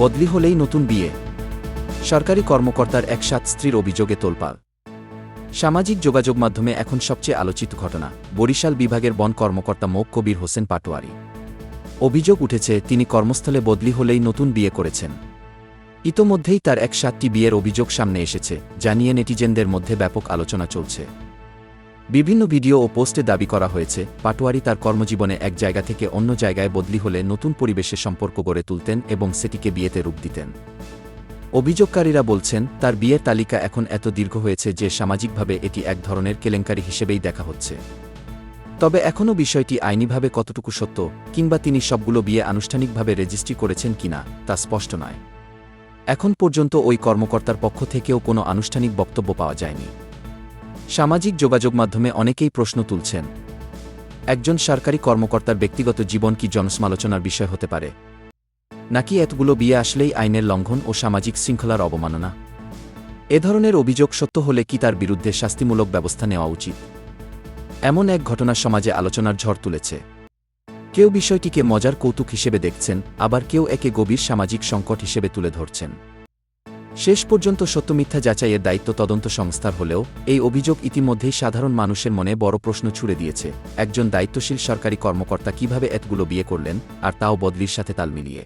বদলি হলেই নতুন বিয়ে। সরকারি কর্মকর্তার ১/৭ স্ত্রীর অভিযোগে তোলপাড়। সামাজিক যোগাযোগ মাধ্যমে এখন সবচেয়ে আলোচিত ঘটনা বরিশাল বিভাগের বন কর্মকর্তা মোক কবির হোসেন পাটোয়ারি। অভিযোগ উঠেছে তিনি কর্মস্থলে বদলি হলেই নতুন বিয়ে করেছেন। ইতোমধ্যেই তার ১/৭টি বিয়ের অভিযোগ সামনে এসেছে, যা নিয়ে নেটিজেনদের মধ্যে ব্যাপক আলোচনা চলছে। বিভিন্ন ভিডিও ও পোস্টে দাবি করা হয়েছে, পাটোয়ারি তার কর্মজীবনে এক জায়গা থেকে অন্য জায়গায় বদলি হলে নতুন পরিবেশে সম্পর্ক গড়ে তুলতেন এবং সেটিকে বিয়েতে রূপ দিতেন। অভিযোগকারীরা বলছেন, তার বিয়ের তালিকা এখন এত দীর্ঘ হয়েছে যে সামাজিকভাবে এটি এক ধরনের কেলেঙ্কারি হিসেবেই দেখা হচ্ছে। তবে এখনও বিষয়টি আইনিভাবে কতটুকু সত্য, কিংবা তিনি সবগুলো বিয়ে আনুষ্ঠানিকভাবে রেজিস্ট্রি করেছেন কিনা, তা স্পষ্ট নয়। এখন পর্যন্ত ওই কর্মকর্তার পক্ষ থেকেও কোনো আনুষ্ঠানিক বক্তব্য পাওয়া যায়নি। সামাজিক যোগাযোগ মাধ্যমে অনেকেই প্রশ্ন তুলছেন, একজন সরকারি কর্মকর্তার ব্যক্তিগত জীবন কি জনসমালোচনার বিষয় হতে পারে, নাকি এতগুলো বিয়ে আসলেই আইনের লঙ্ঘন ও সামাজিক শৃঙ্খলার অবমাননা? এ ধরনের অভিযোগ সত্য হলে কি তার বিরুদ্ধে শাস্তিমূলক ব্যবস্থা নেওয়া উচিত? এমন এক ঘটনা সমাজে আলোচনার ঝড় তুলেছে। কেউ বিষয়টিকে মজার কৌতুক হিসেবে দেখছেন, আবার কেউ একে গভীর সামাজিক সংকট হিসেবে তুলে ধরছেন। শেষ পর্যন্ত সত্য মিথ্যা যাচাইয়ের দায়িত্ব তদন্ত সংস্থার হলেও এই অভিযোগ ইতিমধ্যেই সাধারণ মানুষের মনে বড় প্রশ্ন ছুড়ে দিয়েছে। একজন দায়িত্বশীল সরকারি কর্মকর্তা কিভাবে এতগুলো বিয়ে করলেন, আর তাও বদলির সাথে তাল মিলিয়ে?